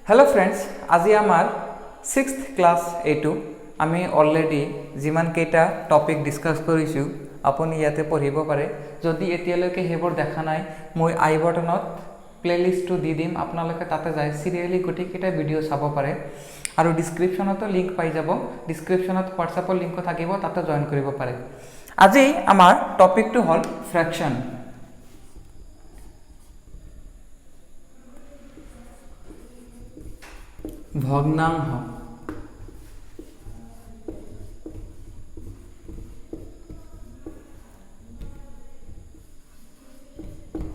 Hello friends আজি आमार 6th class एटू आमी अलरेडी जिमान केटा टपिक डिस्कस करिसु आपुनी याते पढ़िब पारे जदि एतियालके हेबर देखा नाय মই आई बटनत प्लेलिस्ट दि दिम आपनालोके ताते जाय सिरियली गोटे केटा भिडिओ चाबो पारे आरो डिस्क्रिप्शनतो लिंक पाइ जाबो डिस्क्रिप्शनत व्हाट्सएपर लिंक थाकिबो ताते जॉइन करिब पारे। আজি आमार टपिक टू हल फ्रैक्शन। भग्नांश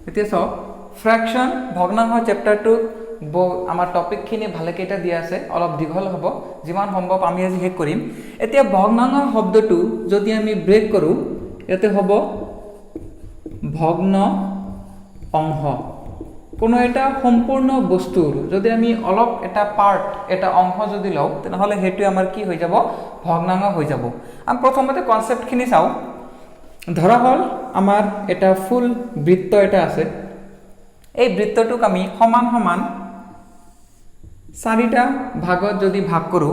এতিয়া সব ফ্র্যাকশন ভগ্নাংশ চ্যাপ্টার 2 আমার টপিক খিনি ভালে কেটা দিয়া আছে অলপ দীঘল হ'ব যিমান সম্ভৱ আমি আজি শেষ কৰিম। এতিয়া ভগ্নাংশ শব্দটো যদি আমি ব্ৰেক কৰো ইয়াতে হ'ব ভগ্ন অংশ। কোনো এটা সম্পূৰ্ণ বস্তুৰ যদি আমি অলপ এটা পাৰ্ট এটা অংশ যদি লও তেনহলে হেতু আমাৰ কি হৈ যাব ভগ্নাংশ হৈ যাব। আমি প্ৰথমতে কনসেপ্ট খিনি চাও। ধৰা হল আমাৰ এটা ফুল বৃত্ত এটা আছে এই বৃত্তটোক আমি সমান সমান চাৰিটা ভাগত যদি ভাগ কৰো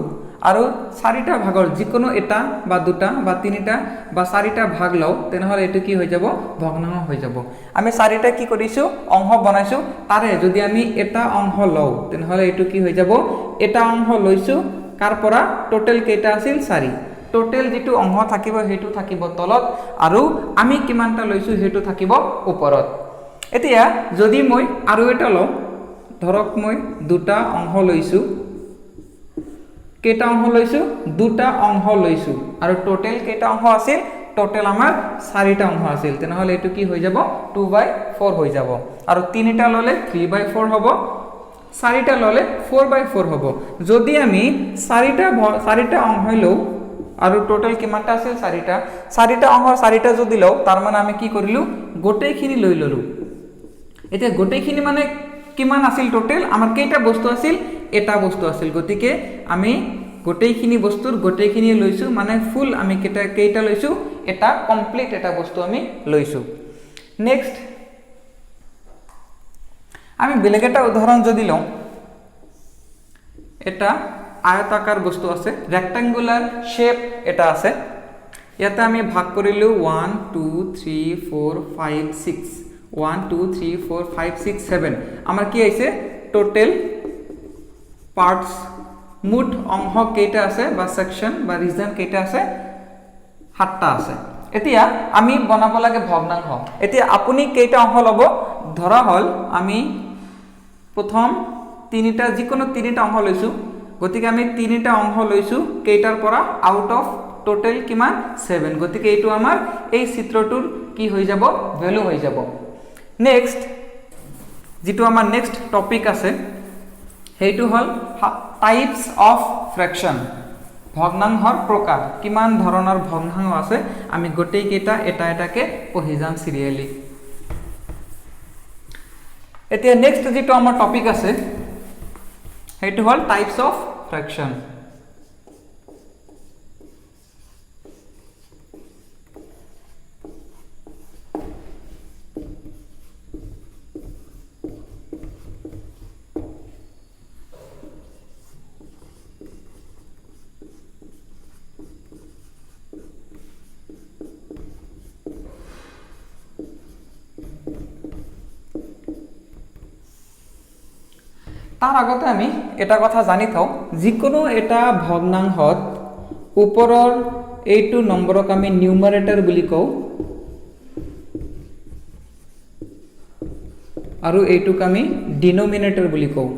আৰু চাৰিটা ভাগৰ যিকোনো এটা বা দুটা বা তিনিটা বা চাৰিটা ভাগ লও তেনহলে এটো কি হৈ যাব ভগ্নাংশ হৈ যাব। আমি চাৰিটা কি কৰিছো অংশ বনাইছো তাৰে যদি আমি এটা অংশ লও তেনহলে এটো কি হৈ যাব এটা অংশ লৈছো কাৰ পৰা টোটাল কেইটা আছিল 4 টোটাল যেটো অংশ থাকিব হেতু থাকিব তলত আৰু আমি কিমানটা লৈছো হেতু থাকিব ওপৰত। এতিয়া যদি মই আৰু এটা লও ধৰক মই দুটা অংশ লৈছো কেটা অংশ লৈছো দুটা অংশ লৈছো আৰু টোটাল কেটা অংশ আছিল টোটাল আমাৰ 4টা অংশ আছিল তেনহলে এটো কি হৈ যাব 2/4 হৈ যাব আৰু তিনিটা ললে 3/4 হ'ব 4টা ললে 4/4 হ'ব। যদি আমি 4টা অংশ লও আৰু টোটাল কিমানটা আছিল 4টা অংশ 4টা যদি লও তাৰ মানে আমি কি কৰিলু গোটেইখিনি লৈ ললো। এতিয়া গোটেইখিনি মানে কিমান আছিল টোটাল আমাৰ কেইটা বস্তু আছিল এটা বস্তু আছিল গতিকে আমি গোটেইখিনি বস্তুৰ গোটেইখিনি লৈছো মানে ফুল আমি কেইটা লৈছো এটা কমপ্লিট এটা বস্তু আমি লৈছো। নেক্সট আমি বেলেগ এটা উদাহৰণ যদি লওঁ এটা আয়তাকাৰ বস্তু আছে ৰেক্টেঙ্গুলাৰ শেপ এটা আছে ইয়াতে আমি ভাগ কৰিলো 1 2 3 4 5 6 1 2 3 4 5 6 7 আমাৰ কি আছে টোটাল পার্টস মুঠ অংশ কেইটা আছে বা সেকশন বা রিজন কেইটা আছে 7টা আছে। এতিয়া আমি বনাব লাগে ভগ্নাংশ। এতিয়া আপুনি কেইটা অংশ লব ধৰা হল আমি প্ৰথম তিনিটা যিকোনো তিনিটা অংশ লৈছো গতিকে আমি তিনিটা অংশ লৈছো কেইটাৰ পৰা আউট অফ টোটাল কিমান 7 গতিকে এইটো আমাৰ এই চিত্ৰটোৰ কি হৈ যাব ভ্যালু হৈ যাব। নেক্সট যেটো আমাৰ নেক্সট টপিক আছে হেতু হল টাইপস অফ ফ্ৰ্যাকশন ভগ্নাংশৰ প্ৰকাৰ কিমান ধৰণৰ ভগ্নাংশ আছে আমি গোটেই কেইটা এটা এটাকে পঢ়ি যাম সিৰিয়ালি। এতিয়া নেক্সট যেটো আমাৰ টপিক আছে হেতু হল টাইপস অফ ফ্ৰ্যাকশন। তাৰ আগতে আমি এটা কথা জানি থাও যিকোনো এটা ভগ্নাংশত ওপৰৰ এইটো নম্বৰক আমি নিউমাৰেটৰ বুলি কও আৰু এইটোক আমি ডিনোমিনেটৰ বুলি কও।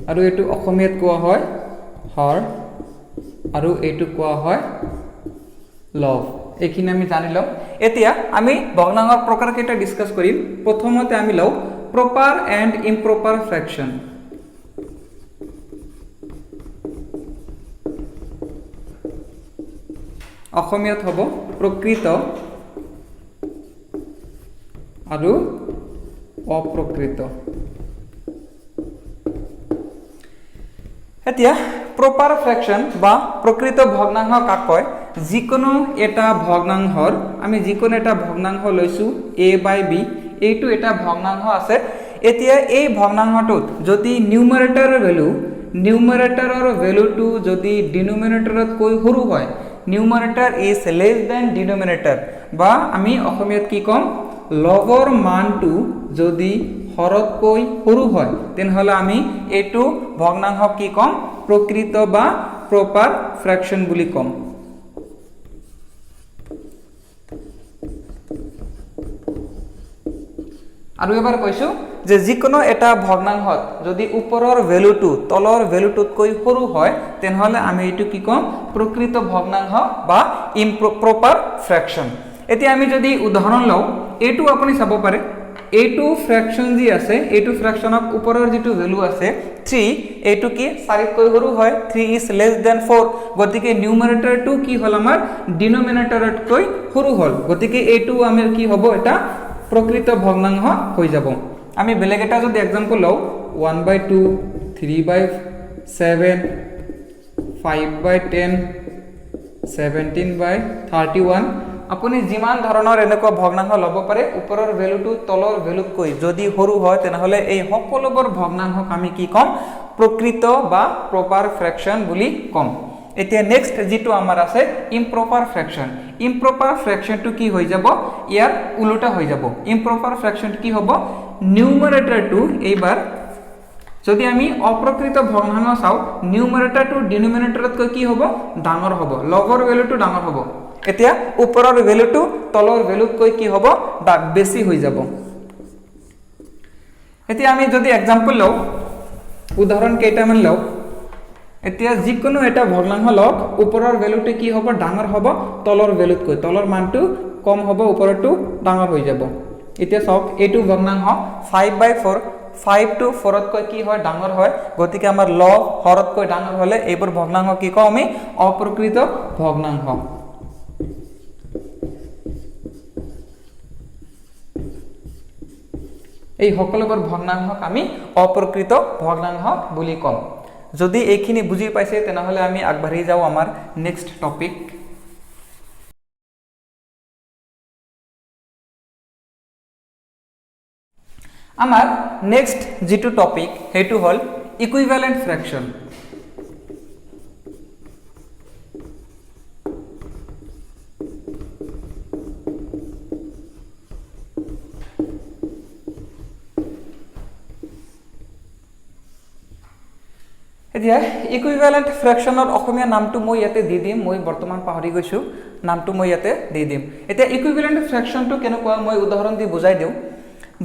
আৰু এইটো অসমীয়াত কোৱা হয় হৰ আৰু এইটো কোৱা হয় লব। এইখিনি আমি জানি লও। এতিয়া আমি ভগ্নাংশৰ প্ৰকাৰ কেইটা ডিসকাস কৰিম। প্ৰথমতে আমি লও প্ৰপাৰ এন্ড ইম্প্ৰপাৰ ফ্ৰ্যাকশন। অসমীয়াত হ'ব প্ৰকৃত আৰু অপ্ৰকৃত। এতিয়া প্ৰপাৰ ফ্ৰ্যাকশন বা প্ৰকৃত ভগ্নাংশ কাক কয় যিকোনো এটা ভগ্নাংশৰ আমি যিকোনো এটা ভগ্নাংশ লৈছো a/b এইটো এটা ভগ্নাংশ আছে এতিয়া এই ভগ্নাংশটোত যদি নিউমাৰেটৰৰ ভ্যালুটো যদি ডিনোমিনেটৰতকৈ সৰু হয় নিউমাৰেটৰ ইজ লেছ দেন ডিনোমিনেটৰ বা আমি অসমীয়াত কি কম লগৰ মানটো যদি হৰতকৈ সৰু হয় তেনহলে আমি এইটো ভগ্নাংশক কি কম প্ৰকৃত বা প্ৰপাৰ ফ্ৰেকশন বুলি কম আৰু এবাৰ কৈছো যে যিকোনো এটা ভগ্নাংশত যদি ওপৰৰ ভ্যালুটো তলৰ ভ্যালুটোতকৈ সৰু হয় তেনহলে আমি এইটো কি কম প্ৰকৃত ভগ্নাংশ বা ইম্প্ৰপাৰ ফ্ৰেকশন এতিয়া আমি যদি উদাহৰণ লওঁ এইটো আপুনি চাব পাৰে এইটো ফ্ৰেকশন যি আছে এইটো ফ্ৰেকশনক ওপৰৰ যেটো ভ্যালু আছে 3 এইটো কি 4 কৈ সৰু হয় 3 ইজ লেছ দেন 4 গতিকে নিউমাৰেটৰটো কি হল আমাৰ ডিনোমিনেটৰতকৈ সৰু হল গতিকে এইটো আমাৰ কি হ'ব এটা প্ৰকৃত ভগ্নাংশ হৈ যাব আমি বেলেগ এটা যদি एग्जांपल লও 1/2 3/7 5/10 17/31 আপুনি যিমান ধৰণৰ এনেকুৱা ভগ্নাংশ লব পাৰে ওপৰৰ ভ্যালুটো তলৰ ভ্যালুতকৈ যদি সৰু হয় তেনহলে এই সকলোবোৰ ভগ্নাংশক আমি কি কম প্ৰকৃত বা প্ৰপাৰ ফ্ৰেকশন বুলি কম এতিয়া নেক্সট যেটো আমাৰ আছে ইম্প্ৰপাৰ ফ্ৰেকশনটো কি হৈ যাব ইয়াৰ উল্টা হৈ যাব ইম্প্ৰপাৰ ফ্ৰেকশন কি হ'ব নিউমাৰেটৰটো এইবাৰ যদি আমি অপ্ৰকৃত ভগ্নাংশ চাও নিউমাৰেটৰটো ডিনোমিনেটৰতকৈ কি হ'ব ডাঙৰ হ'ব লগৰ ভ্যালুটো ডাঙৰ হ'ব এতিয়া ওপৰৰ ভ্যালুটো তলৰ ভ্যালুতকৈ কি হ'ব বেছি হৈ যাব এতিয়া আমি যদি एग्जांपल লও উদাহৰণ কেইটামান লও এতিয়া যিকোনো এটা ভগ্নাংশ লওক ওপৰৰ ভ্যালুটো কি হ'ব ডাঙৰ হ'ব তলৰ ভ্যালুতকৈ তলৰ মানটো কম হ'ব ওপৰটো ডাঙৰ হৈ যাব এতিয়া চাওক এইটো ভগ্নাংশ 5/4 5 to 4 তকৈ কি হয় ডাঙৰ হয় গতিকে আমাৰ লগ হৰতকৈ ডাঙৰ হলে এইবোৰ ভগ্নাংশ কি কও আমি অপ্ৰকৃত ভগ্নাংশ এই সকলোবোৰ ভগ্নাংশক আমি অপ্ৰকৃত ভগ্নাংশ বুলি কম যদি এইখিনি বুজি পাইছে তেনহলে আমি আগবাঢ়ি যাও আমাৰ নেক্সট টপিক আমাৰ নেক্সট যেটো টপিক হেতু হল ইকুইভ্যালেন্ট ফ্ৰ্যাকশন এতিয়া ইকুইভ্যালেন্ট ফ্ৰ্যাকশনৰ অসমীয়া নামটো মই ইয়াতে দি দিম মই বৰ্তমান পাহৰি গৈছো নামটো মই ইয়াতে দি দিম এতিয়া ইকুইভ্যালেন্ট ফ্ৰ্যাকশনটো কেনেকুৱা মই উদাহৰণ দি বুজাই দিও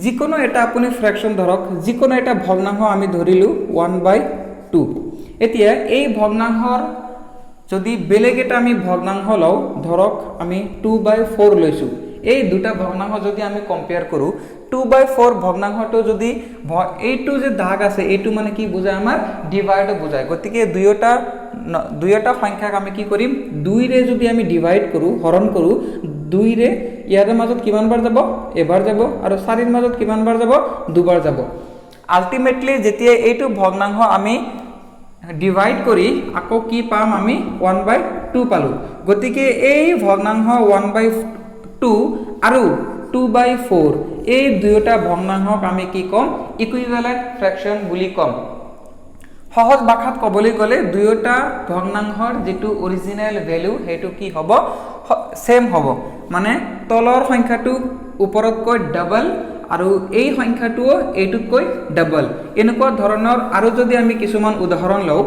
যিকোনো এটা আপুনি ফ্ৰ্যাকশন ধৰক যিকোনো এটা ভগ্নাংশ আমি ধৰিলো 1/2 এতিয়া এই ভগ্নাংশৰ যদি বেলেগ এটা আমি ভগ্নাংশ লও ধৰক আমি 2/4 লৈছো এই দুটা ভগ্নাংশ যদি আমি কম্পেয়াৰ কৰো 2/4 ভগ্নাংশটো যদি এইটো যে দাগ আছে এইটো মানে কি বুজায় আমাৰ ডিভাইড বুজায় গতিকে দুইটা সংখ্যাক আমি কি কৰিম 2 ৰে যদি আমি ডিভাইড কৰো হৰণ কৰো 2 ৰে ইয়াৰ মাজত কিমান বাৰ যাব এবাৰ যাব আৰু 4 ৰ মাজত কিমান বাৰ যাব দুবাৰ যাব আলটিমেটলি যেতিয়া এইটো ভগ্নাংশ আমি ডিভাইড কৰি আকৌ কি পাম আমি 1/2 পালো গতিকে এই ভগ্নাংশ 1/2 আৰু 2/4 এই দুইটা ভগ্নাংশক আমি কি কম ইকুইভ্যালেন্ট ফ্ৰ্যাকশন বুলি কম সহজ ভাষাত কবলৈ গলে দুইটা ভগ্নাংশৰ যেটো অৰিজিনাল ভ্যালু হেতু কি হ'ব সেম হ'ব মানে তলৰ সংখ্যাটো ওপৰতকৈ ডাবল আৰু এই সংখ্যাটো এইটোতকৈ ডাবল এনেকুৱা ধৰণৰ আৰু যদি আমি কিছুমান উদাহৰণ লও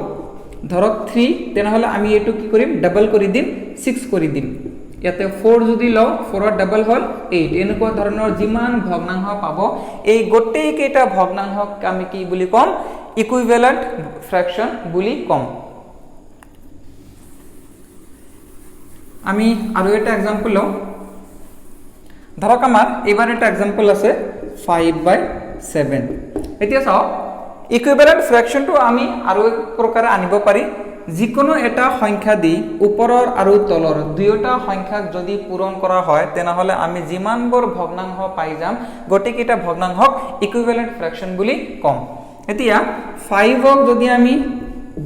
ধৰক 3 তেনহলে আমি এইটো কি কৰিম ডাবল কৰি দিম 6 কৰি দিম ইয়াতে 4 যদি লও 4 ৰ ডাবল হল 8 এনেকুৱা ধৰণৰ যিমান ভগ্নাংশ পাব এই গোটেই কেইটা ভগ্নাংশক আমি কি বুলি কম ইকুইভ্যালেন্ট ফ্র্যাকশন বুলি কম আমি আৰু এটা एग्जांपल লও ধৰক আমাৰ এবাৰ এটা एग्जांपल আছে 5/7 এতিয়া চাও ইকুইভ্যালেন্ট ফ্ৰ্যাকশনটো আমি আৰু এক প্ৰকাৰে আনিব পাৰি যিকোনো এটা সংখ্যা দি ওপৰৰ আৰু তলৰ দুয়োটা সংখ্যাক যদি পূৰণ কৰা হয় তেনহলে আমি যিমানবোৰ ভগ্নাংশ পাই যাম গটেকিটা ভগ্নাংশক ইকুইভ্যালেন্ট ফ্ৰ্যাকশন বুলি কম এতিয়া 5 ক যদি আমি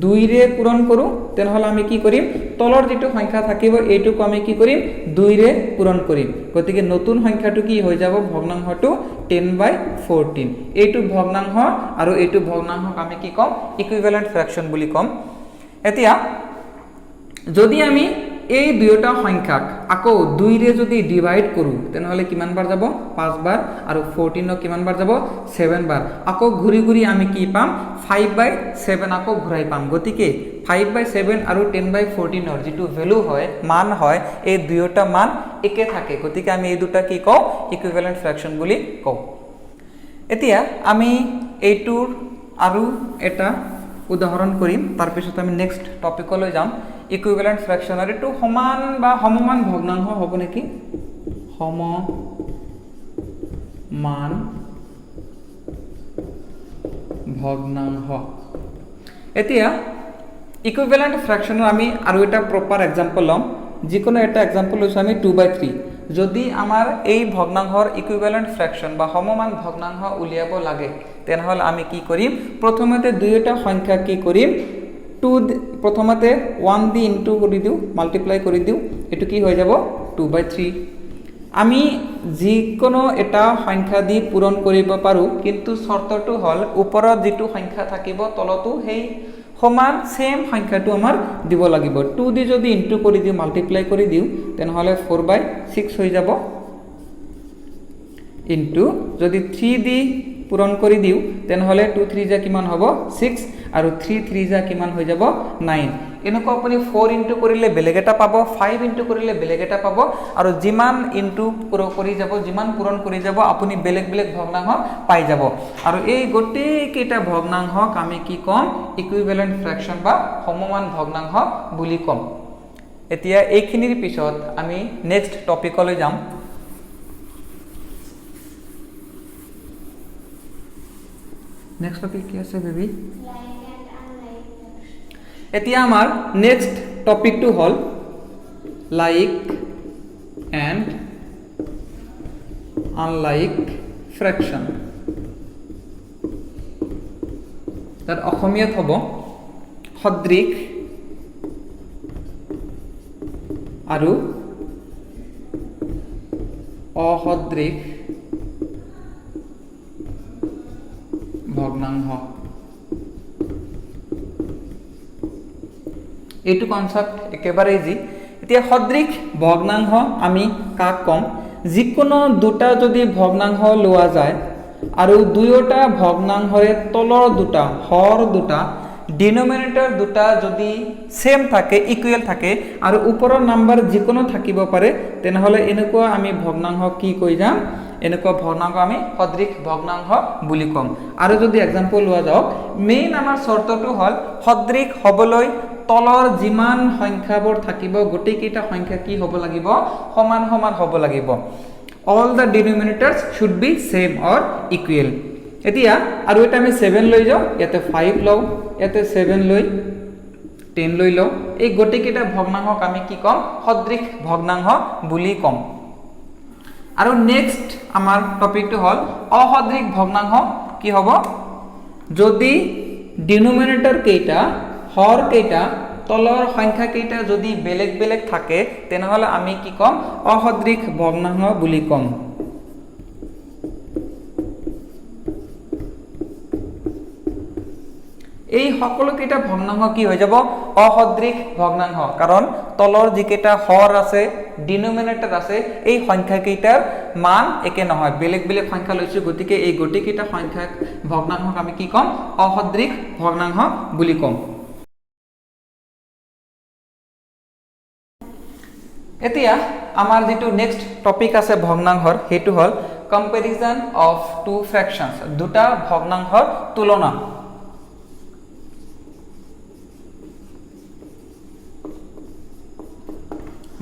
2 ৰে পূৰণ কৰো তেনহলে আমি কি কৰিম তলৰ যেটো সংখ্যা থাকিব এইটোক আমি কি কৰিম 2 ৰে পূৰণ কৰিম গতিকে নতুন সংখ্যাটো কি হৈ যাব ভগ্নাংশটো 10/14 এইটো ভগ্নাংশ আৰু এইটো ভগ্নাংশক আমি কি কম ইকুইভ্যালেন্ট ফ্র্যাকশন বুলি কম এতিয়া যদি আমি এই দুয়োটা সংখ্যাক আকৌ 2 ৰে যদি ডিভাইড কৰো তেনহলে কিমান বাৰ যাব 5 বাৰ আৰু 14 কিমান বাৰ যাব 7 বাৰ আকৌ ঘুৰি ঘুৰি আমি কি পাম 5/7 আকৌ ঘুৰাই পাম গতিকে 5/7 আৰু 10/14 ৰ যেটো ভ্যালু হয় মান হয় এই দুয়োটা মান একে থাকে গতিকে আমি এই দুটা কি কও ইকুইভ্যালেন্ট ফ্র্যাকশন বুলি কও এতিয়া আমি এইটোৰ আৰু এটা উদাহৰণ কৰিম তাৰ পিছত আমি নেক্সট টপিকলৈ যাম ইকুইভ্যালেন্ট ফ্ৰ্যাকশন আৰু এটো সমান বা সমমান ভগ্নাংশ হ'ব নেকি সমমান ভগ্নাংশ এতিয়া ইকুইভ্যালেন্ট ফ্ৰ্যাকশনৰ আমি আৰু এটা প্ৰপাৰ এক্সাম্পল লম যিকোনো এটা এক্সাম্পল লৈছো আমি 2/3 যদি আমাৰ এই ভগ্নাংশৰ ইকুইভ্যালেন্ট ফ্ৰ্যাকশন বা সমমান ভগ্নাংশ উলিয়াব লাগে তেনহলে আমি কি কৰিম প্ৰথমতে দুইটা সংখ্যা কি কৰিম 2 প্ৰথমতে 1 দি ইনটু কৰি দিও মাল্টিপ্লাই কৰি দিও এটো কি হৈ যাব 2/3 আমি যিকোনো এটা সংখ্যা দি পূৰণ কৰিব পাৰো কিন্তু শৰ্তটো হল ওপৰত যেটো সংখ্যা থাকিব তলতো সেই সমান সেম সংখ্যাটো আমাৰ দিব লাগিব 2 দি যদি ইনটু কৰি দিও মাল্টিপ্লাই কৰি দিও তেনহলে 4/6 হৈ যাব ইনটু যদি 3 দি পূৰণ কৰি দিও তেনহলে 2 3 যা কিমান হ'ব 6 আৰু 3 3 যা কিমান হৈ যাব 9 এনেকৈ আপুনি 4 ইনটু কৰিলে বেলেগ এটা পাব 5 ইনটু কৰিলে বেলেগ এটা পাব আৰু যিমান ইনটু কৰি যাব যিমান পূৰণ কৰি যাব আপুনি বেলেগ বেলেগ ভগ্নাংশ পাই যাব আৰু এই গোটেই কেইটা ভগ্নাংশক আমি কি কম ইকুইভ্যালেন্ট ফ্ৰ্যাকশন বা সমমান ভগ্নাংশ বুলি কম এতিয়া এইখিনিৰ পিছত আমি নেক্সট টপিকলৈ যাম নেক্সট টপিক কি আছে বেবি এতিয়া আমাৰ নেক্সট টপিকটো হল লাইক এন্ড আনলাইক ফ্ৰ্যাকশন তাৰ অসমীয়াত হ'ব সদৃশ আৰু অসদৃশ ভগ্নাংশ এইটো কনসেপ্ট একেবাৰে ইজি এতিয়া সদৃশ ভগ্নাংশ আমি কাক কম যিকোনো দুটা যদি ভগ্নাংশ লোৱা যায় আৰু দুয়োটা ভগ্নাংশৰে তলৰ দুটা হৰ দুটা ডিনোমিনেটৰ দুটা যদি সেম থাকে ইকুৱেল থাকে আৰু ওপৰৰ নাম্বাৰ যিকোনো থাকিব পাৰে তেনহলে এনেকুৱা আমি ভগ্নাংশ কি কৈ যাম এনেকুৱা ভগ্নাংশ আমি সদৃশ ভগ্নাংশ বুলি কম আৰু যদি এক্সাম্পল লোৱা যাওক মেইন আমাৰ শৰ্তটো হল সদৃশ হবলৈ তলৰ যিমান সংখ্যাবোৰ থাকিব গোটেই কেইটা সংখ্যা কি হ'ব লাগিব সমান সমান হ'ব লাগিব all the denominators should be same or equal এতিয়া আৰু এটা আমি 7 লৈ যাও ইয়াতে 5 লও ইয়াতে 7 লৈ 10 লৈ লও এই গোটেই কেইটা ভগ্নাংশক আমি কি কম সদৃশ ভগ্নাংশ বুলি কম আৰু নেক্সট আমাৰ টপিকটো হল অসদৃশ ভগ্নাংশ কি হ'ব যদি ডিনোমিনেটৰ কেইটা হৰ কেইটা তলৰ সংখ্যা কেইটা যদি বেলেগ বেলেগ থাকে তেনহলে আমি কি কম অসদৃশ ভগ্নাংশ বুলি কম এই সকলো কেইটা ভগ্নাংশ কি হৈ যাব অসদৃশ ভগ্নাংশ কাৰণ তলৰ যি কেইটা হৰ আছে ডিনোমিনেটৰ আছে এই সংখ্যা কেইটাৰ মান একে নহয় বেলেগ বেলেগ সংখ্যা লৈছো গতিকে এই গোটেই কেইটা সংখ্যা ভগ্নাংশক আমি কি কম অসদৃশ ভগ্নাংশ বুলি কম এতিয়া আমাৰ যেটো নেক্সট টপিক আছে ভগ্নাংশৰ হেতু হল কম্পাৰিজন অফ টু ফ্ৰ্যাকশনস দুটা ভগ্নাংশৰ তুলনা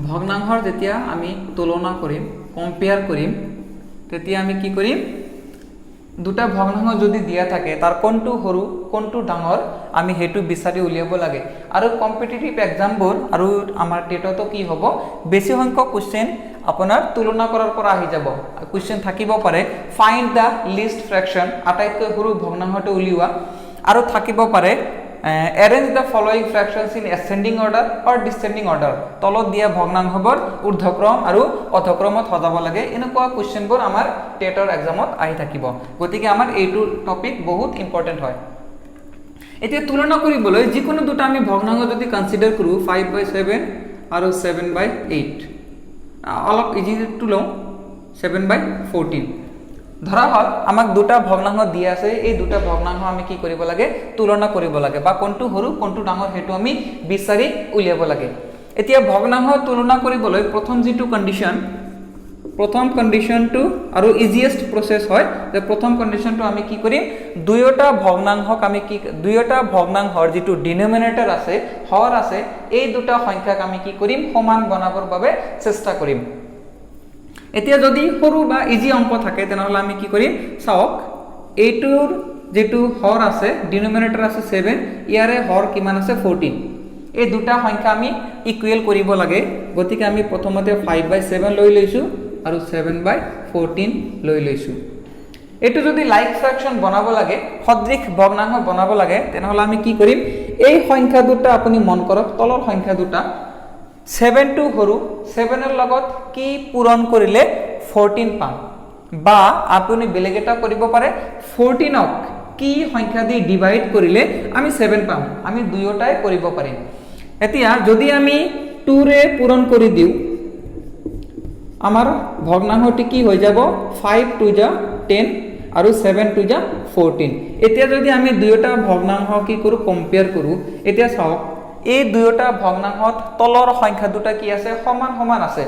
ভগ্নাংশৰ যেতিয়া আমি তুলনা কৰিম কম্পেয়াৰ কৰিম তেতিয়া আমি কি কৰিম দুটা ভগ্নাংশ যদি দিয়া থাকে তাৰ কোনটো সৰু কোনটো ডাঙৰ আমি হেতু বিচাৰি উলিয়াব লাগে আৰু কম্পিটিটিভ এক্সামবোৰ আৰু আমাৰ টেটতো কি হ'ব বেছি সংখ্যক কোশ্চেন আপোনাৰ তুলনা কৰাৰ পৰা আহি যাব কোশ্চেন থাকিব পাৰে ফাইন্ড দা লিষ্ট ফ্ৰ্যাকশন আটাইতকৈ সৰু ভগ্নাংশটো উলিওৱা আৰু থাকিব পাৰে arrange the following fractions in ascending order or descending order, তলত দিয়া ভগ্নাংশবোৰ ঊৰ্ধ্বক্ৰম আৰু অধক্ৰমত সজাব লাগে। এনেকুৱা কুৱেশ্যনবোৰ আমাৰ টেটৰ এক্সামত আহি থাকিব, গতিকে আমাৰ এইটো টপিক বহুত ইম্পৰ্টেণ্ট হয়। এতিয়া তুলনা কৰিবলৈ যিকোনো দুটা আমি ভগ্নাংশ যদি কনসিডাৰ কৰোঁ 5/7 আৰু 7/8, অলপ ইজিটো লওঁ 7/14। ধৰা হল আমাক দুটা ভগ্নাংশ দিয়া আছে, এই দুটা ভগ্নাংশ আমি কি কৰিব লাগে, তুলনা কৰিব লাগে, বা কোনটো সৰু কোনটো ডাঙৰ সেইটো আমি বিচাৰি উলিয়াব লাগে। এতিয়া ভগ্নাংশ তুলনা কৰিবলৈ প্ৰথম যিটো কণ্ডিশ্যন, প্ৰথম কণ্ডিশ্যনটো আৰু ইজিয়েষ্ট প্ৰচেছ হয় যে প্ৰথম কণ্ডিশ্যনটো আমি কি কৰিম, দুয়োটা ভগ্নাংশক আমি কি, দুয়োটা ভগ্নাংশৰ যিটো ডিনমিনেটৰ আছে, হৰ আছে, এই দুটা সংখ্যাক আমি কি কৰিম, সমান বনাবৰ বাবে চেষ্টা কৰিম। এতিয়া যদি সৰু বা ইজি অংক থাকে তেনেহলে আমি কি কৰিম, চাওক এইটোৰ যেটো হৰ আছে, ডিনোমিনেটৰ আছে 7, ইয়াৰে হৰ কিমান আছে 14, এই দুটা সংখ্যা আমি ইকুৱেল কৰিব লাগে। গতিকে আমি প্ৰথমতে 5/7 লৈ লৈছো আৰু 7/14 লৈ লৈছো। এইটো যদি লাইক ফ্ৰেকশন বনাব লাগে, সদৃশ ভগ্নাংশ বনাব লাগে, তেনেহলে আমি কি কৰিম, এই সংখ্যা দুটা আপুনি মন কৰক, তলৰ সংখ্যা দুটা 7 টো সৰু, 7 এৰ লগত কি পূৰণ কৰিলে 14 পাম, বা আপুনি বেলেগ এটা কৰিব পাৰে 14ক কি সংখ্যা দি ডিভাইড কৰিলে আমি 7 পাম, আমি দুয়োটাই কৰিব পাৰিম। এতিয়া যদি আমি 2 ৰে পূৰণ কৰি দিওঁ, আমাৰ ভগ্নাংশটি কি হৈ যাব, 5 2 যা 10 আৰু 7 2 যা 14। এতিয়া যদি আমি দুয়োটা ভগ্নাংশ কি কৰো, কম্পেয়াৰ কৰো, এতিয়া চাওক এই দুয়োটা ভগ্নাংশত তলৰ সংখ্যা দুটা কি আছে, সমান সমান আছে।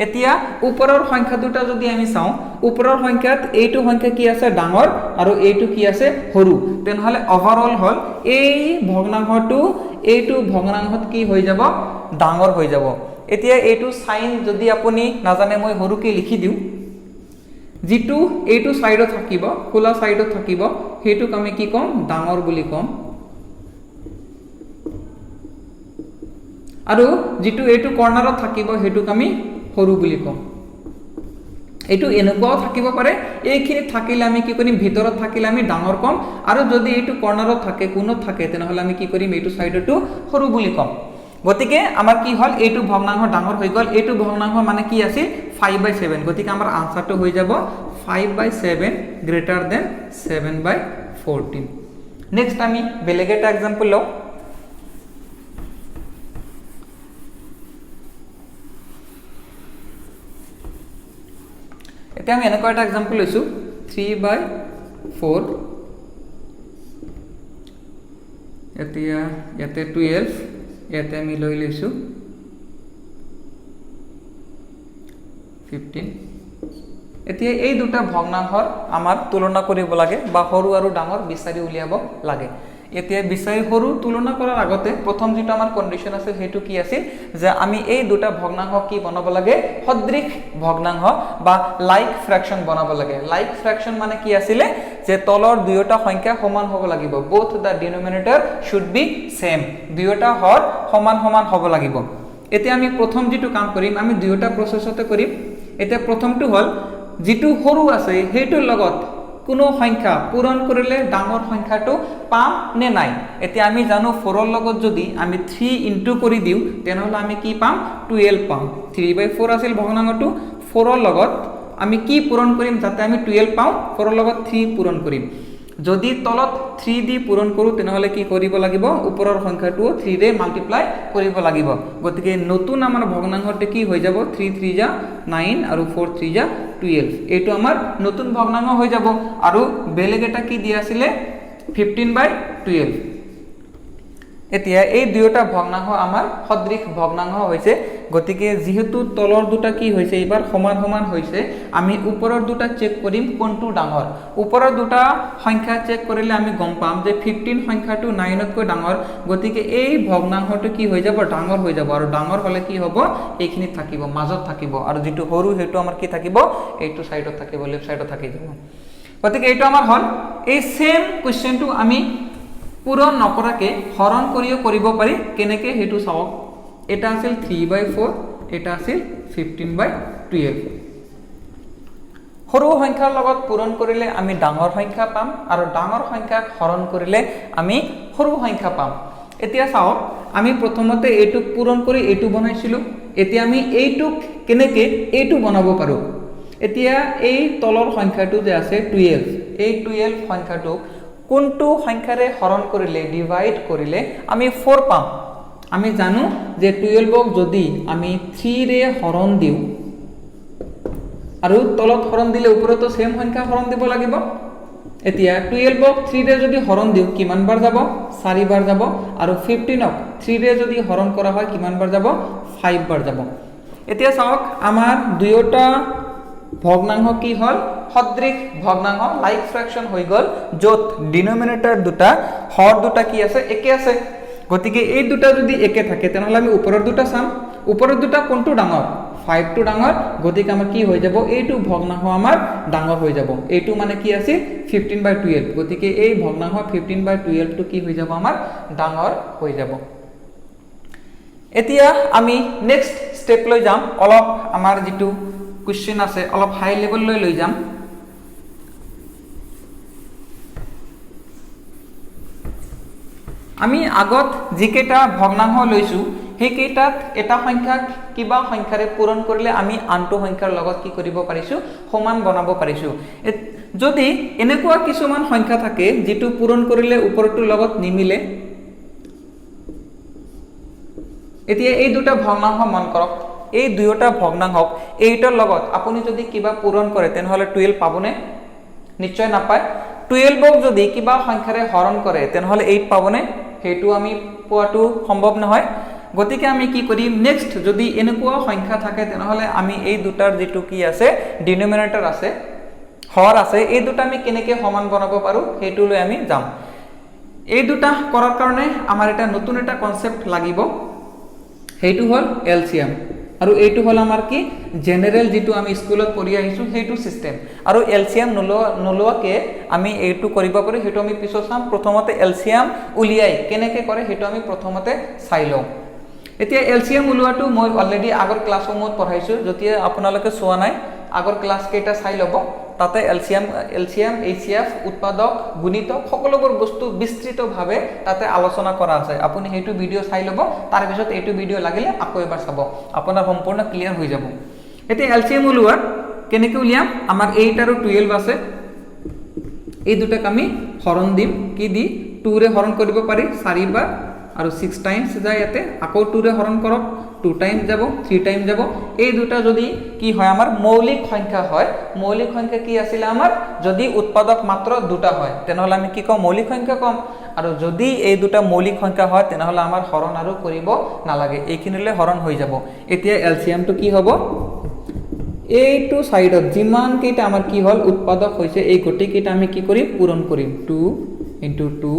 এতিয়া ওপৰৰ সংখ্যা দুটা যদি আমি চাওঁ, ওপৰৰ সংখ্যাত এইটো সংখ্যা কি আছে, ডাঙৰ, আৰু এইটো কি আছে, সৰু, তেনেহলে ওভাৰঅল হল এই ভগ্নাংশটো এইটো ভগ্নাংশত কি হৈ যাব, ডাঙৰ হৈ যাব। এতিয়া এইটো সাইন যদি আপুনি নাজানে মই সৰুকে লিখি দিওঁ, যিটো এইটো সাইডত থাকিব, খোলা সাইডত থাকিব, সেইটোক আমি কি কম, ডাঙৰ বুলি কম, আৰু যিটো এইটো কৰ্নাৰত থাকিব সেইটোক আমি সৰু বুলি কম। এইটো এনেকুৱাও থাকিব পাৰে, এইখিনিত থাকিলে আমি কি কৰিম, ভিতৰত থাকিলে আমি ডাঙৰ কম, আৰু যদি এইটো কৰ্নাৰত থাকে, কোণত থাকে, তেনেহলে আমি কি কৰিম, এইটো সাইডটো সৰু বুলি কম। গতিকে আমাৰ কি হল, এইটো ভগ্নাংশ ডাঙৰ হৈ গল, এইটো ভগ্নাংশ মানে কি আছিল 5/7, গতিকে আমাৰ আনসাৰটো হৈ যাব 5/7 গ্ৰেটাৰ দেন 7/14। নেক্সট আমি বেলেগ এটা এক্সাম্পল লওঁ। এতিয়া আমি এনেকুৱা এটা এক্সাম্পল লৈছো 3/4, এতিয়া ইয়াতে 12, ইয়াতে আমি লৈ লৈছো 15। এতিয়া এই দুটা ভগ্নাংশৰ আমাৰ তুলনা কৰিব লাগে, বা সৰু আৰু ডাঙৰ বিচাৰি উলিয়াব লাগে। এতিয়া বিচাৰি সৰু তুলনা কৰাৰ আগতে প্ৰথম যেটো আমাৰ কন্ডিশন আছে সেইটো কি আছিল, যে আমি এই দুটা ভগ্নাংশ কি বনাব লাগে, সদৃশ ভগ্নাংশ বা লাইক ফ্ৰেকশন বনাব লাগে। লাইক ফ্ৰেকশন মানে কি আছিলে, যে তলৰ দুয়োটা সংখ্যা সমান হ'ব লাগিব, both the denominator should be same, দুয়োটা হৰ সমান সমান হ'ব লাগিব। এতিয়া আমি প্ৰথম যেটো কাম কৰিম, আমি দুয়োটা প্ৰসেসতে কৰিম। এতিয়া প্ৰথমটো হল যেটো সৰু আছে হেইটোৰ লগত কোনো সংখ্যা পূৰণ কৰিলে ডাঙৰ সংখ্যাটো পাম নে নাই। এতিয়া আমি জানো 4 ৰ লগত যদি আমি 3 ইনটু কৰি দিও তেনেহলে আমি কি পাম, 12 পাম। 3/4 আছিল ভগ্নাংশটো, 4 ৰ লগত আমি কি পূৰণ কৰিম যাতে আমি 12 পাও, 4 ৰ লগত 3 পূৰণ কৰিম। যদি তলত 3 দি পূৰণ কৰো তেনেহলে কি কৰিব লাগিব, ওপৰৰ সংখ্যাটো 3 ৰে মাল্টিপ্লাই কৰিব লাগিব। গতিকে নতুন আমাৰ ভগ্নাংশটো কি হৈ যাব, 3 3 যা 9 আৰু 4 3 যা 12, এইটো আমাৰ নতুন ভগ্নাংশ হৈ যাব। আৰু বেলেগ এটা কি দিয়া আছিল 15/12। এতিয়া এই দুয়োটা ভগ্নাংশ আমাৰ সদৃশ ভগ্নাংশ হৈছে। গতিকে যেহেতু তলৰ দুটা কি হৈছে এবাৰ সমান সমান হৈছে, আমি ওপৰৰ দুটা চেক কৰিম কোনটো ডাঙৰ। ওপৰৰ দুটা সংখ্যা চেক কৰিলে আমি গম পাম যে 15 সংখ্যাটো 9তকৈ ডাঙৰ, গতিকে এই ভগ্নাংশটো কি হৈ যাব, ডাঙৰ হৈ যাব। আৰু ডাঙৰ হলে কি হ'ব, এইখিনিত থাকিব, মাজত থাকিব, আৰু যেটো সৰু হেটো আমাৰ কি থাকিব, এইটো সাইডত থাকিব, লেফট সাইডত থাকি যাব। গতিকে এইটো আমাৰ হল। এই সেম কোৱেশ্চনটো আমি পূৰণ নকৰাকে হৰণ কৰিও কৰিব পাৰি, কেনেকে হেতু চাওক। এটা আছিল 3/4, এটা আছিল 15/12। সৰু সংখ্যাৰ লগত পূৰণ কৰিলে আমি ডাঙৰ সংখ্যা পাম আৰু ডাঙৰ সংখ্যাক হৰণ কৰিলে আমি সৰু সংখ্যা পাম এতিয়া চাওক আমি প্ৰথমতে এইটোক পূৰণ কৰি এইটো বনাইছিলো এতিয়া আমি এইটোক কেনেকৈ এইটো বনাব পাৰো এতিয়া এই তলৰ সংখ্যাটো যে আছে 12 এই 12 সংখ্যাটোক কোনটো সংখ্যাৰে হৰণ কৰিলে ডিভাইড কৰিলে আমি 4 পাম আমি জানো যে 12 ক যদি আমি 3 ৰে হৰণ দিও আৰু তলত হৰণ দিলে ওপৰতো সেম সংখ্যা হৰণ দিব লাগিব এতিয়া 12 ক 3 ৰে যদি হৰণ দিও কিমান বাৰ যাব 4 বাৰ যাব আৰু 15 ক 3 ৰে যদি হৰণ কৰা হয় কিমান বাৰ যাব 5 বাৰ যাব এতিয়া চাওক আমাৰ দুয়োটা ভগ্নাংশ কি হল সদৃশ ভগ্নাংশ লাইক ফ্ৰেকশন হৈ গল যত ডিনোমিনেটৰ দুটা হৰ দুটা কি আছে একে আছে গতিকে এই দুটা যদি একে থাকে তেনহলে আমি ওপৰৰ দুটা চাম ওপৰৰ দুটা কোনটো ডাঙৰ 5 টো ডাঙৰ গতিকে আমাৰ কি হৈ যাব এইটো ভগ্নাংশ আমাৰ ডাঙৰ হৈ যাব এইটো মানে কি আছে 15/12 গতিকে এই ভগ্নাংশ 15/12 টো কি হৈ যাব আমাৰ ডাঙৰ হৈ যাব এতিয়া আমি নেক্সট স্টেপ লৈ যাম অলপ আমাৰ যেটো কোৱেশ্চন আছে অলপ হাই লেভেল লৈ যাম আমি আগত যিকেটা ভগ্নাংশ লৈছো হেকেটাত এটা সংখ্যাক কিবা সংখ্যাৰে পূৰণ কৰিলে আমি আনটো সংখ্যাৰ লগত কি কৰিব পাৰিছো সমান বনাব পাৰিছো যদি এনেকুৱা কিছুমান সংখ্যা থাকে যেটো পূৰণ কৰিলে ওপৰটোৰ লগত নিমিলে এতিয়া এই দুটা ভগ্নাংশ মন কৰক এই দুয়োটা ভগ্নাংশক এইটাৰ লগত আপুনি যদি কিবা পূৰণ কৰে তেনহলে 12 পাবনে নিশ্চয় নাপায় 12 ক যদি কিবা সংখ্যাৰে হৰণ কৰে তেনহলে 8 পাবনে হেতু আমি পোৱাটো সম্ভৱ নহয় গতিকে আমি কি কৰিম নেক্সট যদি এনেকুৱা সংখ্যা থাকে তেনহলে আমি এই দুটাৰ যেটো কি আছে ডিনোমিনেটৰ আছে হৰ আছে এই দুটা আমি কেনেকৈ সমান বনাব পাৰো হেতু লৈ আমি যাম এই দুটা কৰাৰ কাৰণে আমাৰ এটা নতুন এটা কনসেপ্ট লাগিব হেতু হল এলসিএম আৰু এইটো হল আমাৰ কি জেনাৰেল যেটো আমি স্কুলত পঢ়ি আহিছো হেতু সিস্টেম আৰু এলসিএম নলোৱাকে আমি এইটো কৰিব পাৰো হেতু আমি পিছত চাম প্ৰথমতে এলসিএম উলিয়াই কেনেকৈ কৰে হেতু আমি প্ৰথমতে চাই লওঁ এতিয়া এলসিএম উলিওৱাটো মই অলৰেডি আগৰ ক্লাছসমূহত পঢ়াইছো যেতিয়া আপোনালোকে চোৱা নাই আগৰ ক্লাছ কেইটা চাই লব তাতে এলসিএম এইচএফ উৎপাদক গুণিতক সকলোবোৰ বস্তু বিস্তৃতভাৱে তাতে আলোচনা কৰা আছে আপুনি হেতু ভিডিও চাই লব তাৰ পিছত এইটো ভিডিও লাগিলে আকৌ এবাৰ চাব আপোনাৰ সম্পূৰ্ণ ক্লিয়াৰ হৈ যাব এতিয়া এলসিএম উলিওৱা কেনেকৈ উলিয়াম আমাৰ 8 আৰু 12 আছে এই দুটাক আমি হৰণ দিম কি দি 2 ৰে হৰণ কৰিব পাৰি 4 বাৰ আৰু 6 টাইমছ যায় ইয়াতে আকৌ 2 ৰে হৰণ কৰক 2 টাইমছ যাব 3 টাইমছ যাব এই দুটা যদি কি হয় আমাৰ মৌলিক সংখ্যা হয় মৌলিক সংখ্যা কি আছিল আমাৰ যদি উৎপাদক মাত্ৰ দুটা হয় তেনহলে আমি কি কম মৌলিক সংখ্যা কম আৰু যদি এই দুটা মৌলিক সংখ্যা হয় তেনহলে আমাৰ হৰণ আৰু কৰিব নালাগে এইখিনিলে হৰণ হৈ যাব এতিয়া এলসিএম টো কি হ'ব এইটো সাইডত যিমান কেইটা আমাৰ কি হল উৎপাদক হৈছে এই গটি কেইটা আমি কি কৰিম পূৰণ কৰিম 2 into 2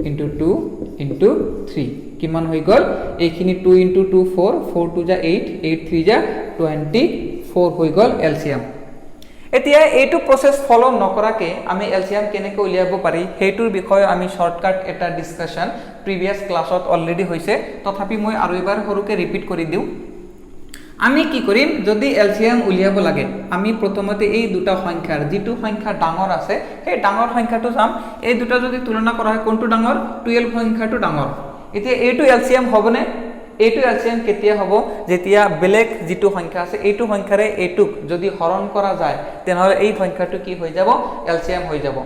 into 2 into 3 কিমান হৈ গল এইখিনি 2 into 2 4 4 2 যা 8 8 3 যা 24 হৈ গল এলসিএম এতিয়া এইটো প্ৰসেস ফলো নকৰাকে আমি এলসিএম কেনেকৈ উলিয়াব পাৰি হেতুৰ বিষয়ে আমি শৰ্টকাট এটা ডিসকাশন প্ৰিভিয়াস ক্লাছত অলৰেডি হৈছে তথাপি মই আৰু এবাৰ সৰুকে ৰিপিট কৰি দিও আমি কি কৰিম যদি এলসিএম উলিয়াব লাগে আমি প্ৰথমতে এই দুটা সংখ্যাৰ যেটো সংখ্যা ডাঙৰ আছে এই ডাঙৰ সংখ্যাটো যাম এই দুটা যদি তুলনা কৰা হয় কোনটো ডাঙৰ 12 সংখ্যাটো ডাঙৰ এতিয়া এইটো এলসিএম হবনে এইটো এলসিএম কেতিয়া হ'ব যেতিয়া বেলেগ যেটো সংখ্যা আছে এইটো সংখ্যাৰে এইটুক যদি হৰণ কৰা যায় তেনহলে এই সংখ্যাটো কি হৈ যাব এলসিএম হৈ যাব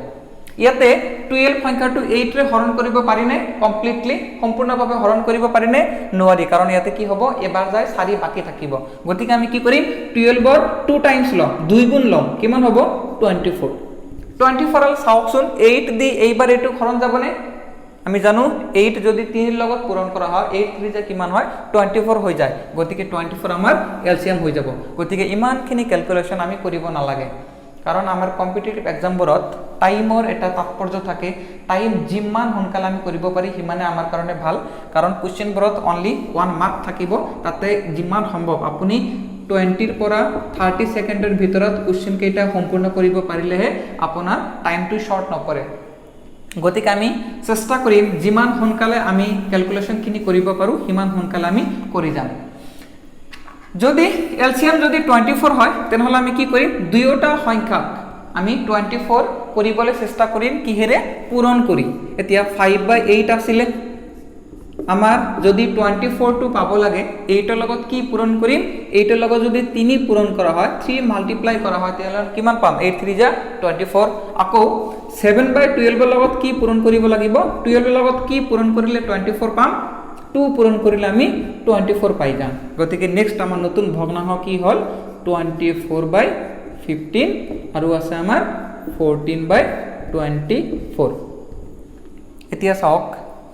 ইয়াতে 12 সংখ্যাটো 8 ৰে হৰণ কৰিব পাৰিনে কমপ্লিটলি সম্পূৰ্ণভাৱে হৰণ কৰিব পাৰিনে নোৱাৰি কাৰণ ইয়াতে কি হ'ব এবাৰ যায় 4 বাকি থাকিব গতিকে আমি কি কৰিম 12 ৰ 2 টাইমছ লম 2 গুণ লম কিমান হ'ব 24 আল চাওকচোন 8 দি এইবাৰ এইটো হৰণ যাবনে আমি জানো 8 যদি 3 লগত পূৰণ কৰা হয় 8 3 যা কিমান হয় 24 হৈ যায় গতিকে 24 আমাৰ এলসিএম হৈ যাব গতিকে ইমানখিনি ক্যালকুলেশন আমি কৰিব নালাগে কাৰণ আমাৰ কম্পিটিটিভ এক্সামবোৰত টাইমৰ এটা তাৎপৰ্য থাকে টাইম যিমান সোনকালে আমি কৰিব পাৰি হিমানে আমাৰ কাৰণে ভাল কাৰণ কোৱেশ্চনবোৰত অনলি 1 মাৰ্ক থাকিব তাতে যিমান সম্ভৱ আপুনি 20 ৰ পৰা 30 সেকেন্ডৰ ভিতৰত কোৱেশ্চন কেইটা সম্পূৰ্ণ কৰিব পাৰিলেহে আপোনাৰ টাইমটো শৰ্ট নপৰে গতিকে আমি চেষ্টা কৰিম যিমান সোনকালে আমি ক্যালকুলেশন খিনি কৰিব পাৰো হিমান সোনকালে আমি কৰি যাম যদি এলচিএম যদি 24 হয় তেনেহলে আমি কি কৰিম দুয়োটা সংখ্যাক আমি 24 কৰিবলৈ চেষ্টা কৰিম কিহেৰে পূৰণ কৰি এতিয়া 5/8 আছিল আমাৰ যদি 24 টো পাব লাগে 8 ৰ লগত কি পূৰণ কৰিম 8 ৰ লগত যদি 3 পূৰণ কৰা হয় 3 মাল্টিপ্লাই কৰা হয় তেতিয়াহলে কিমান পাম 8 3 যা 24 আকৌ 7/12 ৰ লগত কি পূৰণ কৰিব লাগিব 12 ৰ লগত কি পূৰণ কৰিলে 24 পাম 2 পূৰণ কৰিলে আমি 24 পাই যাম গতিকে নেক্সট আমাৰ নতুন ভগ্নাংশ কি হল 24/15 আৰু আছে আমাৰ 14/24 এতিয়া চাওক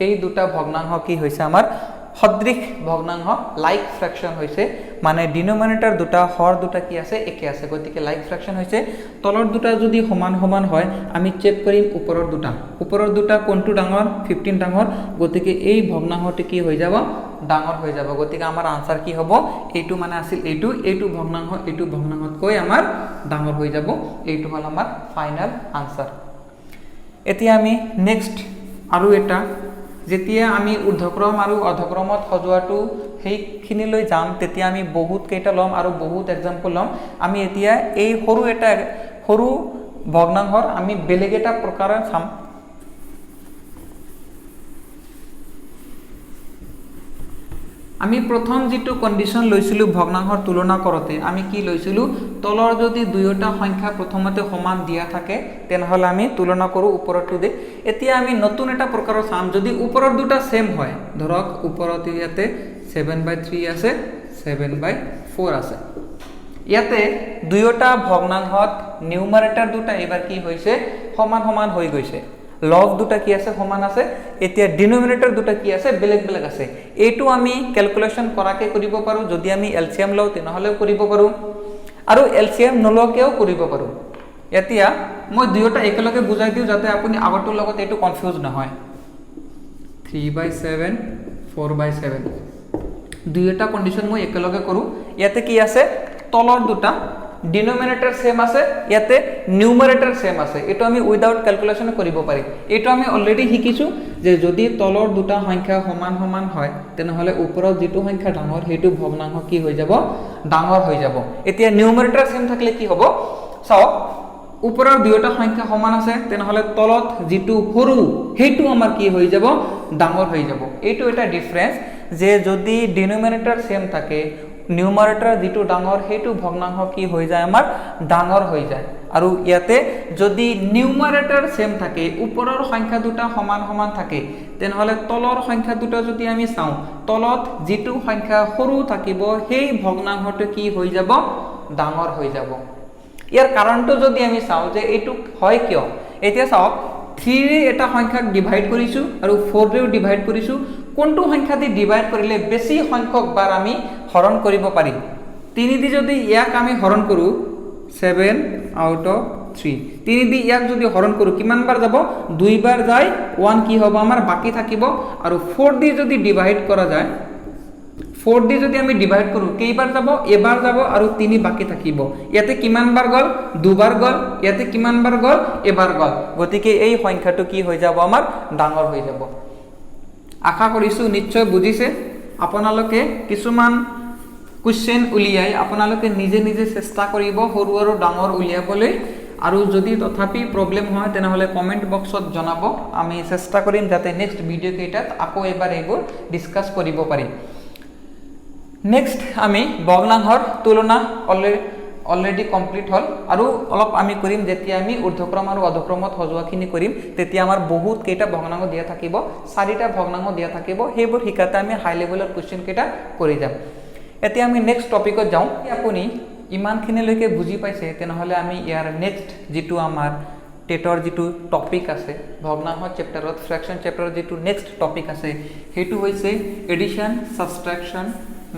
এই দুটা ভগ্নাংশ কি হৈছে আমাৰ সদৃশ ভগ্নাংশ লাইক ফ্ৰেকশন হৈছে মানে ডিনোমিনেটৰ দুটা হৰ দুটা কি আছে একে আছে গতিকে লাইক ফ্ৰেকশন হৈছে তলৰ দুটা যদি সমান সমান হয় আমি চেক কৰিম ওপৰৰ দুটা কোনটো ডাঙৰ 15 ডাঙৰ গতিকে এই ভগ্নাংশটি কি হৈ যাব ডাঙৰ হৈ যাব গতিকে আমাৰ আনসাৰ কি হ'ব এইটো মানে আছিল এইটো ভগ্নাংশতকৈ আমাৰ ডাঙৰ হৈ যাব এইটো হল আমাৰ ফাইনাল আনসাৰ এতিয়া আমি নেক্সট আৰু এটা যেতিয়া আমি ঊৰ্ধ্বক্ৰম আৰু অধক্ৰমত সজোৱাটো সেইখিনিলৈ যাম তেতিয়া আমি বহুত কেইটা লম আৰু বহুত এক্সাম্পল লম আমি এতিয়া এই সৰু ভগ্নাংশৰ আমি বেলেগ এটা প্ৰকাৰ চাম আমি প্ৰথম যেটো কন্ডিশন লৈছিলো ভগ্নাংশৰ তুলনা কৰতে আমি কি লৈছিলো তলৰ যদি দুয়োটা সংখ্যা প্ৰথমতে সমান দিয়া থাকে তেনেহলে আমি তুলনা কৰো ওপৰটো দে এতিয়া আমি নতুন এটা প্ৰকাৰৰ চাম যদি ওপৰৰ দুটা সেম হয় ধৰক ওপৰত ইয়াতে 7/3 আছে 7/4 আছে ইয়াতে দুয়োটা ভগ্নাংশত নিউমাৰেটৰ দুটা এবাৰ কি হৈছে সমান হৈ গৈছে লগ দুটা কি আছে সমান আছে এতিয়া ডিনোমিনেটৰ দুটা কি আছে বেলেগ আছে এইটো আমি ক্যালকুলেশন কৰাকে কৰিব পাৰো যদি আমি এলসিএম লও তেনেহলে কৰিব পাৰো আৰু এলসিএম নলকেও কৰিব পাৰো এতিয়া মই দুয়োটা একেলগে বুজাই দিও যাতে আপুনি আগৰটোৰ লগত এইটো কনফিউজ নহয় 3/7 4/7 দুয়োটা কন্ডিশন মই একেলগে কৰো ইয়াতে কি আছে তলৰ দুটা ডিনোমিনেটৰ সেম আছে ইয়াতে নিউমাৰেটৰ সেম আছে এটো আমি উইদাউট ক্যালকুলেশন কৰিব পাৰি এটো আমি অলৰেডি শিকিছো যে যদি তলৰ দুটা সংখ্যা সমান হয় তেনেহলে ওপৰৰ যেটো সংখ্যা ডাঙৰ হেতু ভগ্নাংশ কি হৈ যাব ডাঙৰ হৈ যাব এতিয়া নিউমাৰেটৰ সেম থাকিলে কি হ'ব চাও ওপৰৰ দুয়োটা সংখ্যা সমান আছে তেনেহলে তলত যেটো সৰু হেতু আমাৰ কি হৈ যাব ডাঙৰ হৈ যাব এটো এটা ডিফাৰেন্স যে যদি ডিনোমিনেটৰ সেম থাকে নিউমাৰেটৰ যেটো ডাঙৰ হেতু ভগ্নাংশ কি হৈ যায় আমাৰ ডাঙৰ হৈ যায় আৰু ইয়াতে যদি নিউমাৰেটৰ সেম থাকে ওপৰৰ সংখ্যা দুটা সমান থাকে তেনেহলে তলৰ সংখ্যা দুটা যদি আমি চাও তলত যেটো সংখ্যা সৰু থাকিব সেই ভগ্নাংশটো কি হৈ যাব ডাঙৰ হৈ যাব ইয়াৰ কাৰণটো যদি আমি চাও যে এইটো হয় কিয় এতিয়া চাওক 3 ৰে এটা সংখ্যাক ডিভাইড কৰিছো আৰু 4 ৰেও ডিভাইড কৰিছো কোনটো সংখ্যা দি ডিভাইড কৰিলে বেছি সংখ্যক বাৰ আমি হৰণ কৰিব পাৰি 3 দি যদি ইয়াক আমি হৰণ কৰো 7 আউট অফ 3 3 দি ইয়াক যদি হৰণ কৰো কিমান বাৰ যাব দুই বাৰ যায় 1 কি হ'ব আমাৰ বাকি থাকিব আৰু 4 দি যদি ডিভাইড কৰা যায় 4 দি যদি আমি ডিভাইড কৰো কেইবাৰ যাব এবাৰ যাব আৰু 3 বাকি থাকিব ইয়াতে কিমান বাৰ গল দুবাৰ গল ইয়াতে কিমান বাৰ গল এবাৰ গল গতিকে এই সংখ্যাটো কি হৈ যাব আমাৰ ডাঙৰ হৈ যাব আশা কৰিছো নিশ্চয় বুজিছে আপোনালোকে কিছুমান কোশ্চেন উলিয়াই আপোনালোকে নিজে চেষ্টা কৰিব সৰু আৰু ডাঙৰ উলিয়াবলৈ আৰু যদি তথাপি প্ৰবলেম হয় তেনেহলে কমেন্ট বক্সত জনাব আমি চেষ্টা কৰিম যাতে নেক্সট ভিডিও কেইটাত আকৌ এবাৰ এইবোৰ ডিসকাস কৰিব পাৰি নেক্সট আমি ভগ্নাংশৰ তুলনা অলৰেডি কমপ্লিট হল আৰু অলপ আমি কৰিম যেতিয়া আমি ঊৰ্ধ্বক্ৰম আৰু অধক্ৰমত সজোৱাখিনি কৰিম তেতিয়া আমাৰ বহুত কেইটা ভগ্নাংশ দিয়া থাকিব 4টা ভগ্নাংশ দিয়া থাকিব হেবোৰ শিকাতে আমি হাই লেভেলৰ কোশ্চেন কেইটা কৰি যাম এতিয়া আমি নেক্সট টপিকত যাও আপুনি ইমানখিনিলৈকে বুজি পাইছে তেনেহলে আমি ইয়াৰ নেক্সট যেটো আমাৰ টেটৰ যেটো টপিক আছে ভগ্নাংশ চেপ্টাৰত ফ্ৰেকশন চেপ্টাৰৰ যেটো নেক্সট টপিক আছে হেতু হৈছে addition subtraction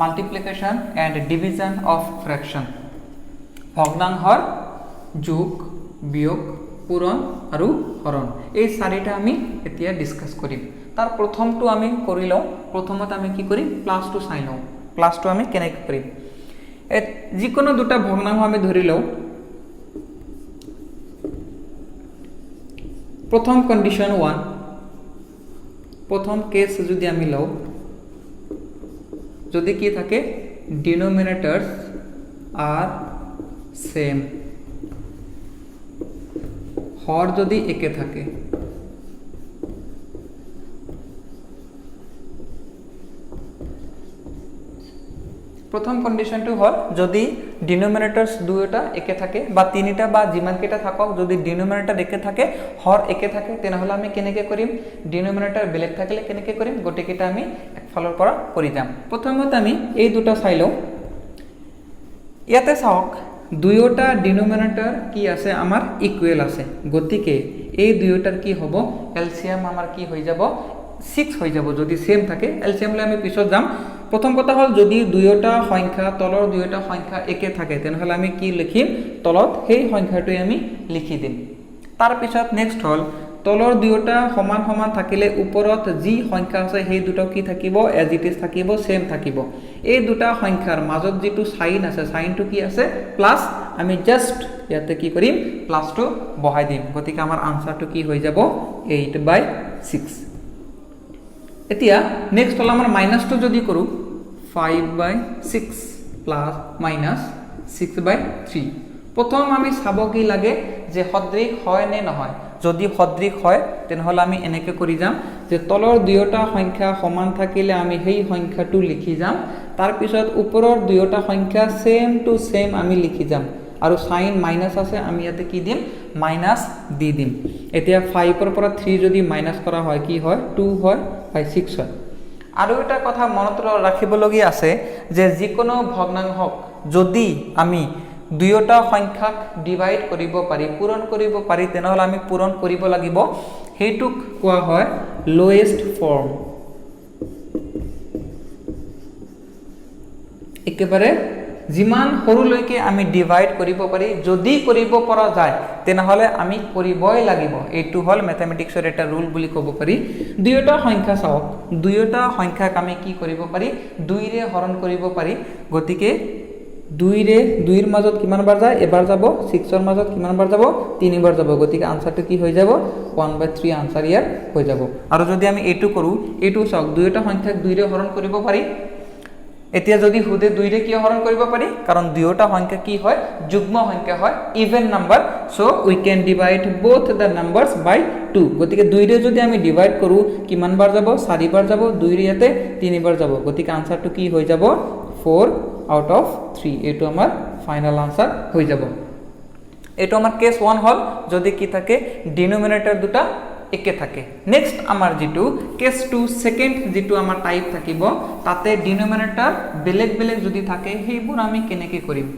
multiplication and division of fraction ভগ্নাংশৰ যোগ বিয়োগ পূৰণ আৰু হৰণ এই 4টা আমি এতিয়া ডিসকাস কৰিম তাৰ প্ৰথমটো আমি কৰি লও প্ৰথমত আমি কি কৰিম প্লাসটো চাই লও প্লাসটো আমি কেনেকৈ কৰিম যিকোনো দুটা ভগ্নাংশ আমি ধৰি লও প্ৰথম কন্ডিশন 1 প্ৰথম কেস যদি আমি লও যদি কি থাকে ডিনোমিনেটরস আর সেম, হর যদি একে থাকে। প্রথম কন্ডিশনটো হল যদি ডিনোমিনেটরস দুয়োটা একে থাকে বা তিনিটা বা যিমানকেইটা থাকক, যদি ডিনোমিনেটর একে থাকে হর একে থাকে, তেনেহ'লে আমি কেনেকৈ কৰিম, ডিনোমিনেটৰ বেলেগ থাকিলে কেনেকৈ কৰিম, গোটেইকেইটা আমি একফালৰ পৰা কৰি যাম। প্ৰথমতে আমি এই দুটা চাই লওঁ। ইয়াতে চাওক দুয়োটা ডিনোমিনেটৰ কি আছে, আমাৰ ইকুৱেল আছে, গতিকে এই দুয়োটাৰ কি হ'ব, এলচিয়াম আমাৰ কি হৈ যাব, 6 হৈ যাব যদি সেম থাকে। এলচিয়ামলৈ আমি পিছত যাম। প্ৰথম কথা হ'ল যদি দুয়োটা সংখ্যা, তলৰ দুয়োটা সংখ্যা একে থাকে তেনেহ'লে আমি কি লিখিম, তলত সেই সংখ্যাটোৱে আমি লিখি দিম। তাৰপিছত নেক্সট হ'ল তলৰ দুয়োটা সমান সমান থাকিলে ওপৰত যি সংখ্যা আছে সেই দুটা কি থাকিব, এজ ইট ইজ থাকিব, সেম থাকিব। এই দুটা সংখ্যাৰ মাজত যিটো সাইন আছে, সাইনটো কি আছে, প্লাস, আমি জাস্ট ইয়াতে কি কৰিম, প্লাসটো বহাই দিম। গতিকে আমাৰ আনসাৰটো কি হৈ যাব, 8/6। এতিয়া নেক্সট হল আমাৰ মাইনাসটো যদি কৰোঁ, 5/6 প্লাস মাইনাস 6/3। প্রথম আমি চাব কি লাগে যে সদৃশ হয় নে নহয়। যদি সদৃশ হয় তেনেহ'লে আমি এনেকৈ কৰি যাম যে তলৰ দুয়োটা সংখ্যা সমান থাকিলে আমি সেই সংখ্যাটো লিখি যাম, তাৰপিছত ওপৰৰ দুয়োটা সংখ্যা সেম টু সেম আমি লিখি যাম, আৰু সাইন মাইনাস আছে আমি ইয়াতে কি দিম, মাইনাস দি দিম। এতিয়া 5ৰ পৰা 3 যদি মাইনাস কৰা হয় কি হয়, 2 হয়, 6 হয়। আৰু এটা কথা মনত ৰাখিবলগীয়া আছে যে যিকোনো ভগ্নাংশক যদি আমি দুয়োটা সংখ্যাক ডিভাইড কৰিব পাৰি, পূৰণ কৰিব পাৰি, তেনেহ'লে আমি পূৰণ কৰিব লাগিব। সেইটোক কোৱা হয় লোৱেষ্ট ফৰ্ম। একেবাৰে যিমান সৰুলৈকে আমি ডিভাইড কৰিব পাৰি, যদি কৰিব পৰা যায় তেনেহ'লে আমি কৰিবই লাগিব। এইটো হ'ল মেথামেটিক্সৰ এটা ৰুল বুলি ক'ব পাৰি। দুয়োটা সংখ্যা চাওক, দুয়োটা সংখ্যাক আমি কি কৰিব পাৰি, 2ৰে হৰণ কৰিব পাৰি। গতিকে 2ৰ মাজত কিমান বাৰ যায়, এবাৰ যাব। 6ৰ মাজত কিমান বাৰ যাব, 3 বাৰ যাব। গতিকে আনসাৰটো কি হৈ যাব, 1/3 আনসাৰ ইয়াৰ হৈ যাব। আৰু যদি আমি এইটো কৰোঁ, এইটো চাওক দুয়োটা সংখ্যাক 2ৰে হৰণ কৰিব পাৰি। এতিয়া যদি সুধে 2ৰে কিয় হৰণ কৰিব পাৰি, কাৰণ দুয়োটা সংখ্যা কি হয়, যুগ্ম সংখ্যা হয়, even number. So we can divide both the numbers by 2। গতিকে 2ৰে যদি আমি ডিভাইড কৰোঁ কিমান বাৰ যাব, 4 বাৰ যাব, 2ৰে ইয়াতে 3 বাৰ যাব। গতিকে আনসাৰটো কি হৈ যাব, 4/3। এইটো আমাৰ ফাইনাল আনসাৰ হৈ যাব। এইটো আমাৰ কেস 1 হ'ল যদি কি থাকে, ডিনোমিনেটৰ দুটা একে থাকে। নেক্সট আমাৰ যেটো কেস 2 সেকেন্ড যেটো আমাৰ টাইপ থাকিব, তাতে ডিনোমিনেটৰ বেলেগ বেলেগ যদি থাকে সেইবোৰ আমি কেনেকৈ কৰিম।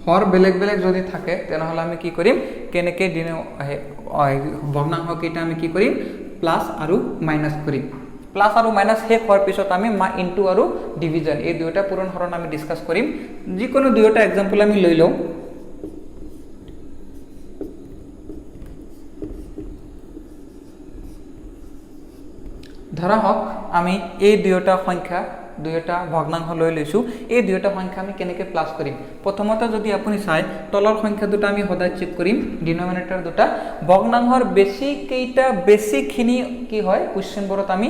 হৰ বেলেগ বেলেগ যদি থাকে তেনেহ'লে আমি কি কৰিম, কেনেকৈ ভগ্নাংশকেইটা আমি কি কৰিম, প্লাস আৰু মাইনাস কৰিম। প্লাস আৰু মাইনাস শেষ হোৱাৰ পিছত আমি ইনটু আৰু ডিভিজন এই দুয়োটা পূৰণ হৰণ আমি ডিসকাস কৰিম। যিকোনো দুয়োটা এক্সাম্পল আমি লৈ লওঁ। ধৰা হওক আমি এই দুয়োটা সংখ্যা, দুয়োটা ভগ্নাংশ লৈ লৈছোঁ। এই দুয়োটা সংখ্যা আমি কেনেকৈ প্লাস কৰিম। প্ৰথমতে যদি আপুনি চাই তলৰ সংখ্যা দুটা আমি সদায় চেক কৰিম, ডিনোমিনেটৰ দুটা। ভগ্নাংশৰ বেছিকখিনি কি হয়, কুৱেশ্যনবোৰত আমি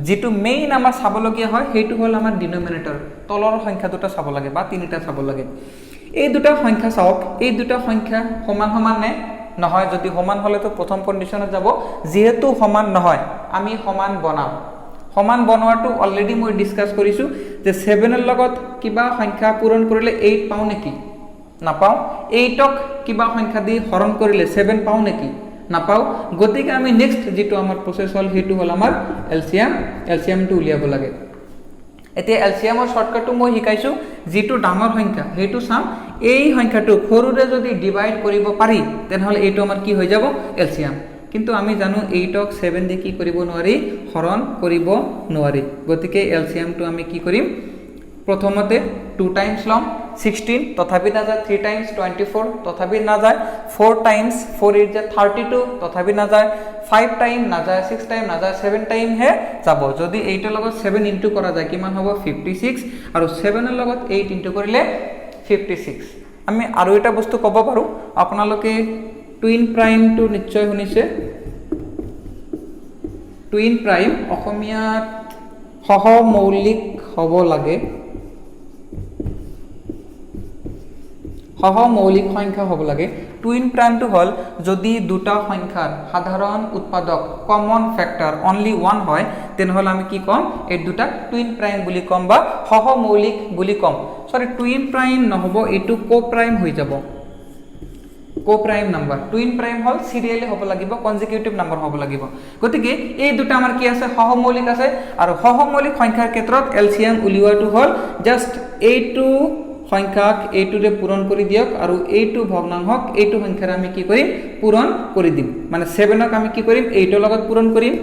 যিটো মেইন আমাৰ চাবলগীয়া হয় সেইটো হ'ল আমাৰ ডিনোমিনেটৰ, তলৰ সংখ্যা দুটা চাব লাগে বা 3টা চাব লাগে। এই দুটা সংখ্যা চাওক, এই দুটা সংখ্যা সমান সমান নে নহয়। যদি সমান হ'লেতো প্ৰথম কণ্ডিশ্যনত যাব। যিহেতু সমান নহয় আমি সমান বনাম। সমান বনোৱাটো অলৰেডি মই ডিসকাস কৰিছোঁ যে 7ৰ লগত কিবা সংখ্যা পূৰণ কৰিলে 8 পাওঁ নেকি, নাপাওঁ। 8ক কিবা সংখ্যা দি হৰণ কৰিলে 7 পাওঁ নেকি, নাপাওঁ। গতিকে আমি নেক্সট যেটো আমাৰ প্ৰসেস হ'ল সেইটো হ'ল আমাৰ এলচিয়ামটো উলিয়াব লাগে। এতিয়া এলচিয়ামৰ শৰ্টকাটটো মই শিকাইছোঁ। যেটো ডাঙৰ সংখ্যা সেইটো চাম, এই সংখ্যাটো সৰুৰে যদি ডিভাইড কৰিব পাৰি তেনেহ'লে এইটো আমাৰ কি হৈ যাব, এলচিয়াম। কিন্তু আমি জানো 8ক 7 দি কি কৰিব নোৱাৰি, হৰণ কৰিব নোৱাৰি। গতিকে এলচিয়ামটো আমি কি কৰিম, প্ৰথমতে 2 টাইমছ লম 16 তথাপি না যায় 3 টাইমছ 24 তথাপি না যায় 4 টাইমছ 4 8 যা 32 তথাপি না যায় 5 টাইম না যায় 6 টাইম না যায় 7 টাইম হে যাব যদি 8 এর লগত 7 ইনটু করা যায় কিমান হ'ব 56 আৰু 7 এৰ লগত 8 ইনটু কৰিলে 56 আমি আৰু এটা বস্তু ক'ব পাৰো আপোনালোকে টুইন প্ৰাইম টু নিশ্চয় শুনিছে টুইন প্ৰাইম অসমীয়াত সহমৌলিক হ'ব লাগে সহমৌলিক সংখ্যা হ'ব লাগে টুইন প্ৰাইমটো হল যদি দুটা সংখ্যাৰ সাধাৰণ উৎপাদক কমন ফ্যাক্টৰ অনলি 1 হয় তেনেহলে আমি কি কম এই দুটা টুইন প্ৰাইম বুলি কম বা সহমৌলিক বুলি কম সৰি টুইন প্ৰাইম নহব এটো কো প্ৰাইম হৈ যাব কো প্ৰাইম নাম্বাৰ টুইন প্ৰাইম হল সিৰিয়ালি হ'ব লাগিব কনজিকিউটিভ নাম্বাৰ হ'ব লাগিব গতিকে এই দুটা আমাৰ কি আছে সহমৌলিক আছে আৰু সহমৌলিক সংখ্যাৰ ক্ষেত্ৰত এলসিএম উলিওৱাটো হল জাস্ট এইটো সংখ্যাক এইটোৰে পূৰণ কৰি দিয়ক আৰু এইটো ভগ্নাংশক এইটো সংখ্যাৰে আমি কি কৰিম পূৰণ কৰি দিম মানে 7 ক আমি কি কৰিম 8 ৰ লগত পূৰণ কৰিম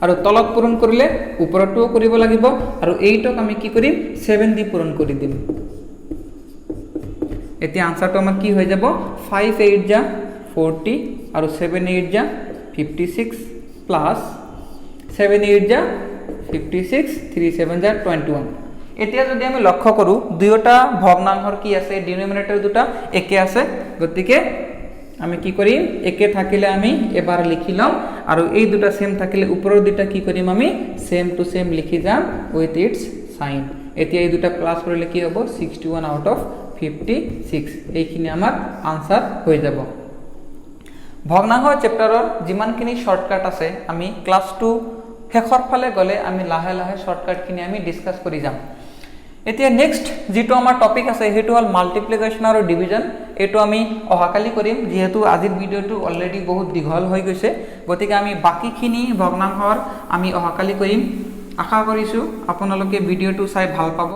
আৰু তলত পূৰণ কৰিলে ওপৰটোও কৰিব লাগিব আৰু 8 ক আমি কি কৰিম 7 দি পূৰণ কৰি দিম এতিয়া আনসাৰটো আমাৰ কি হৈ যাব 5 8 যা 40 আৰু 7 8 যা 56 প্লাস 7 8 যা 56 3 7 যা 21 এতিয়া যদি আমি লক্ষ্য কৰো দুয়োটা ভগ্নাংশৰ কি আছে ডিনোমিনেটৰ দুটা একে আছে গতিকে আমি কি কৰিম একে থাকিলে আমি এবাৰ লিখি লম আৰু এই দুটা সেম থাকিলে ওপৰৰ দুটা কি কৰিম আমি সেম টু সেম লিখি যাম উইথ ইটস সাইন এতিয়া এই দুটা প্লাস কৰিলে কি হ'ব 61 আউট অফ 56 এইখিনি আমাৰ আনসাৰ হৈ যাব ভগ্নাংশ চ্যাপ্টাৰৰ যিমানখিনি শৰ্টকাট আছে আমি ক্লাস 2 শেষৰ ফালে গলে আমি লাহে লাহে শৰ্টকাট খিনি আমি ডিসকাস কৰি যাম এতিয়া নেক্সট যেটো আমাৰ টপিক আছে হেতু হল মাল্টিপ্লিকেশন আৰু ডিভিজন এটো আমি অহাকালি কৰিম যেহেতু আজিৰ ভিডিওটো অলৰেডি বহুত দীঘল হৈ গৈছে গতিকে আমি বাকিখিনি ভগ্নাংশৰ আমি অহাকালি কৰিম আশা কৰিছো আপোনালোকে ভিডিওটো চাই ভাল পাব